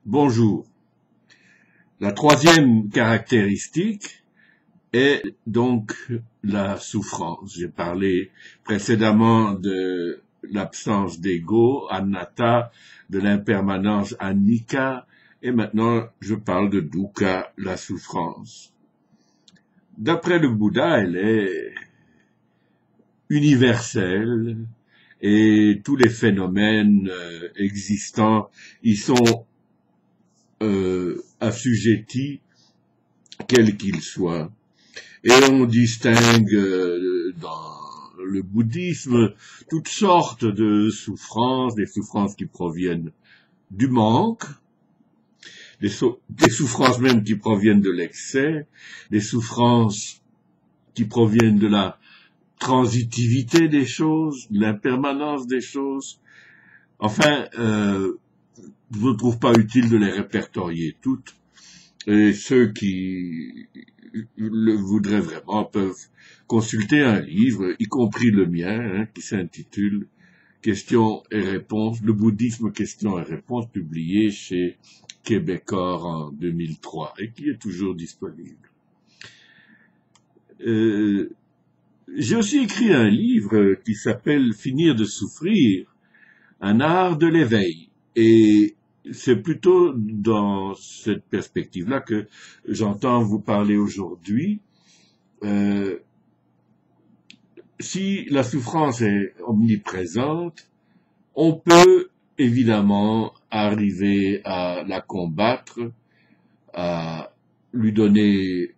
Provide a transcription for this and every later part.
Bonjour. La troisième caractéristique est donc la souffrance. J'ai parlé précédemment de l'absence d'ego, anatta, de l'impermanence, anicca, et maintenant je parle de dukkha, la souffrance. D'après le Bouddha, elle est universelle et tous les phénomènes existants y sont assujettis, quels qu'ils soient. Et on distingue dans le bouddhisme toutes sortes de souffrances, des souffrances qui proviennent du manque, des souffrances même qui proviennent de l'excès, des souffrances qui proviennent de la transitivité des choses, de l'impermanence des choses. Enfin, je ne trouve pas utile de les répertorier toutes. Et ceux qui le voudraient vraiment peuvent consulter un livre, y compris le mien, qui s'intitule Questions et réponses, le bouddhisme questions et réponses, publié chez Québecor en 2003 et qui est toujours disponible. J'ai aussi écrit un livre qui s'appelle Finir de souffrir, un art de l'éveil. Et c'est plutôt dans cette perspective-là que j'entends vous parler aujourd'hui. Si la souffrance est omniprésente, on peut évidemment arriver à la combattre, à lui donner,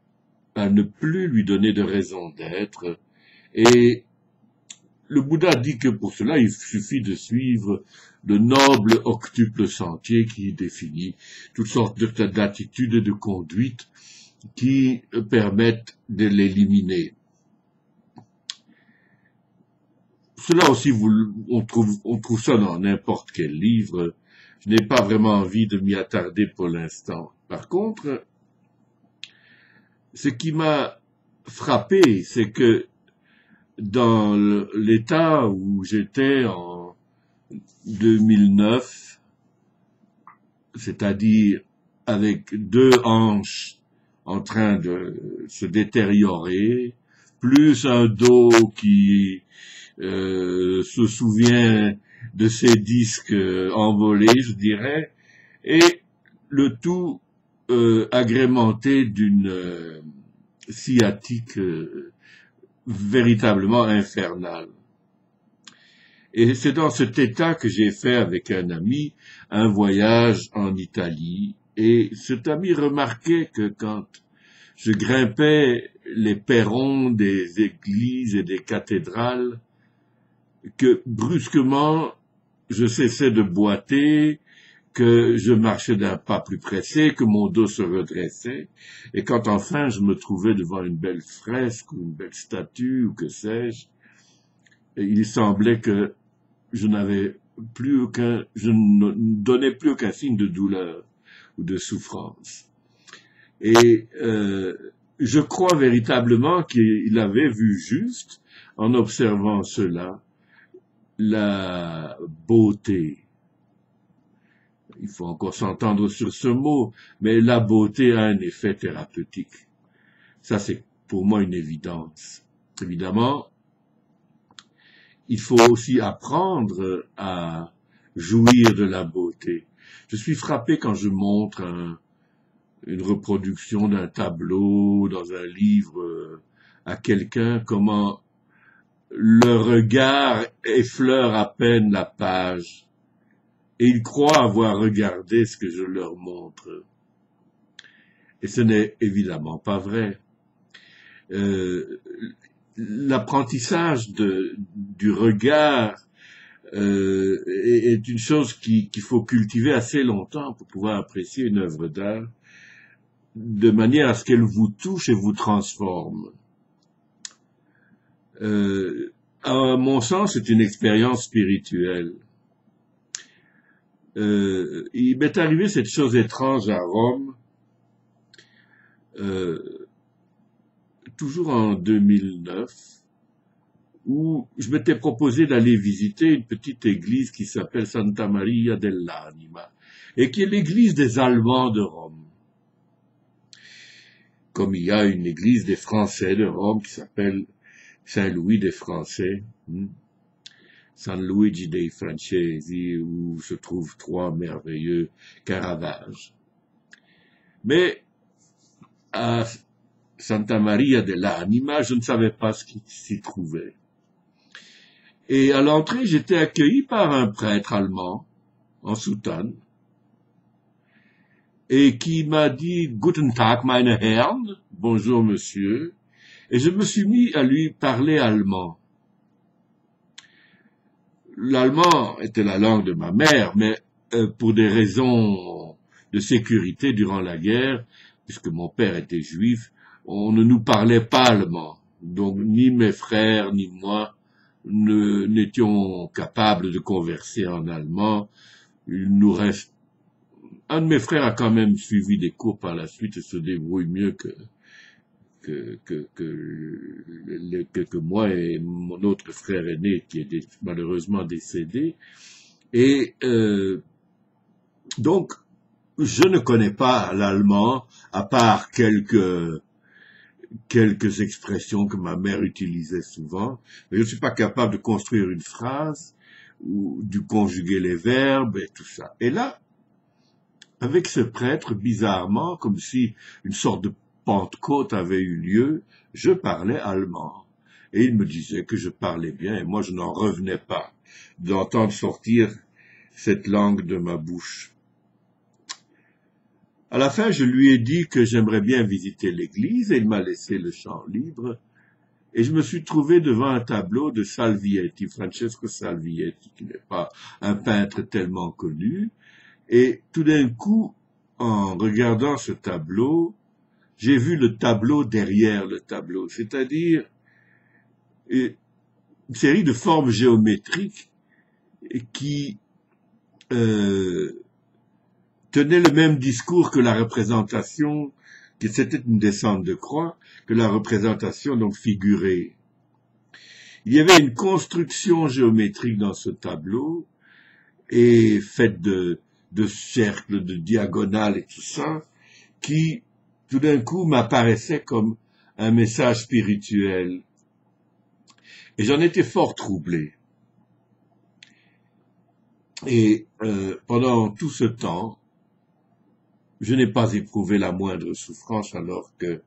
à ne plus lui donner de raison d'être. Et le Bouddha dit que pour cela, il suffit de suivre de nobles octuples sentiers qui définit toutes sortes d'attitudes et de conduites qui permettent de l'éliminer. Cela aussi, on trouve ça dans n'importe quel livre. Je n'ai pas vraiment envie de m'y attarder pour l'instant. Par contre, ce qui m'a frappé, c'est que dans l'état où j'étais en 2009, c'est-à-dire avec deux hanches en train de se détériorer, plus un dos qui se souvient de ses disques envolés, je dirais, et le tout agrémenté d'une sciatique véritablement infernale. Et c'est dans cet état que j'ai fait avec un ami un voyage en Italie. Et cet ami remarquait que quand je grimpais les perrons des églises et des cathédrales, que brusquement je cessais de boiter, que je marchais d'un pas plus pressé, que mon dos se redressait, et quand enfin je me trouvais devant une belle fresque ou une belle statue ou que sais-je, il semblait que je n'avais plus je ne donnais plus aucun signe de douleur ou de souffrance. Et je crois véritablement qu'il avait vu juste en observant cela, la beauté. Il faut encore s'entendre sur ce mot, mais la beauté a un effet thérapeutique. Ça, c'est pour moi une évidence. Évidemment, il faut aussi apprendre à jouir de la beauté. Je suis frappé quand je montre une reproduction d'un tableau dans un livre à quelqu'un, comment le regard effleure à peine la page et ils croient avoir regardé ce que je leur montre. Et ce n'est évidemment pas vrai. L'apprentissage du regard est une chose qu'il faut cultiver assez longtemps pour pouvoir apprécier une œuvre d'art de manière à ce qu'elle vous touche et vous transforme. À mon sens, c'est une expérience spirituelle. Il m'est arrivé cette chose étrange à Rome, toujours en 2009, où je m'étais proposé d'aller visiter une petite église qui s'appelle Santa Maria dell'Anima, et qui est l'église des Allemands de Rome. Comme il y a une église des Français de Rome qui s'appelle Saint-Louis des Français, San Luigi dei Francesi, où se trouvent 3 merveilleux Caravages. Mais à Santa Maria dell'Anima, je ne savais pas ce qui s'y trouvait. Et à l'entrée, j'étais accueilli par un prêtre allemand, en soutane, et qui m'a dit « Guten Tag, meine Herren » « Bonjour, monsieur », et je me suis mis à lui parler allemand. L'allemand était la langue de ma mère, mais pour des raisons de sécurité durant la guerre, puisque mon père était juif, on ne nous parlait pas allemand. Donc ni mes frères ni moi n'étions capables de converser en allemand. Il nous reste... Un de mes frères a quand même suivi des cours par la suite et se débrouille mieux que moi et mon autre frère aîné qui est malheureusement décédé. Et donc, je ne connais pas l'allemand, à part quelques expressions que ma mère utilisait souvent, mais je ne suis pas capable de construire une phrase, ou de conjuguer les verbes et tout ça. Et là, avec ce prêtre, bizarrement, comme si une sorte de Pentecôte avait eu lieu, je parlais allemand. Et il me disait que je parlais bien, et moi je n'en revenais pas d'entendre sortir cette langue de ma bouche. À la fin, je lui ai dit que j'aimerais bien visiter l'église, et il m'a laissé le champ libre, et je me suis trouvé devant un tableau de Salvietti, Francesco Salvietti, qui n'est pas un peintre tellement connu, et tout d'un coup, en regardant ce tableau, j'ai vu le tableau derrière le tableau, c'est-à-dire une série de formes géométriques qui tenaient le même discours que la représentation, que c'était une descente de croix, que la représentation donc figurée. Il y avait une construction géométrique dans ce tableau, et faite de cercles, de diagonales et tout ça, qui tout d'un coup m'apparaissait comme un message spirituel. Et j'en étais fort troublé. Et pendant tout ce temps, je n'ai pas éprouvé la moindre souffrance, alors que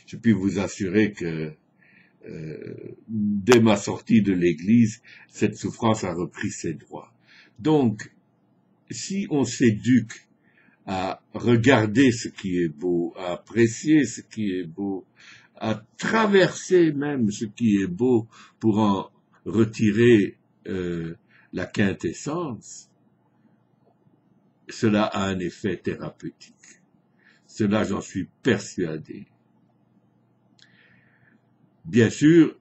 je puis vous assurer que dès ma sortie de l'église, cette souffrance a repris ses droits. Donc, si on s'éduque à regarder ce qui est beau, à apprécier ce qui est beau, à traverser même ce qui est beau pour en retirer la quintessence, cela a un effet thérapeutique. Cela, j'en suis persuadé. Bien sûr,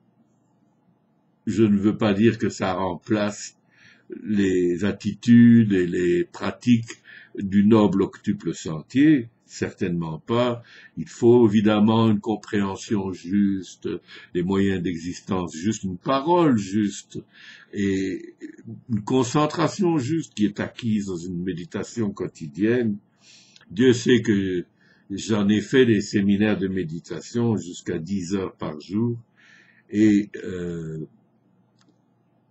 je ne veux pas dire que ça remplace les attitudes et les pratiques du noble octuple sentier, certainement pas. Il faut évidemment une compréhension juste, des moyens d'existence justes, une parole juste et une concentration juste qui est acquise dans une méditation quotidienne. Dieu sait que j'en ai fait des séminaires de méditation jusqu'à 10 heures par jour et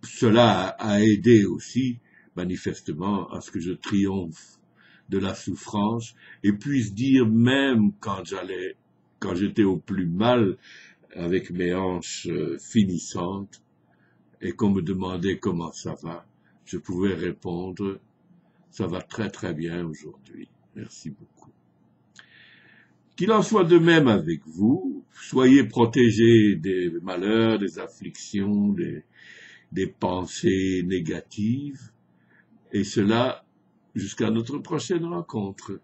cela a aidé aussi manifestement à ce que je triomphe de la souffrance et puisse dire même quand j'étais au plus mal avec mes hanches finissantes et qu'on me demandait comment ça va, je pouvais répondre ça va très très bien aujourd'hui. Merci beaucoup. Qu'il en soit de même avec vous, soyez protégés des malheurs, des afflictions, des pensées négatives, et cela jusqu'à notre prochaine rencontre.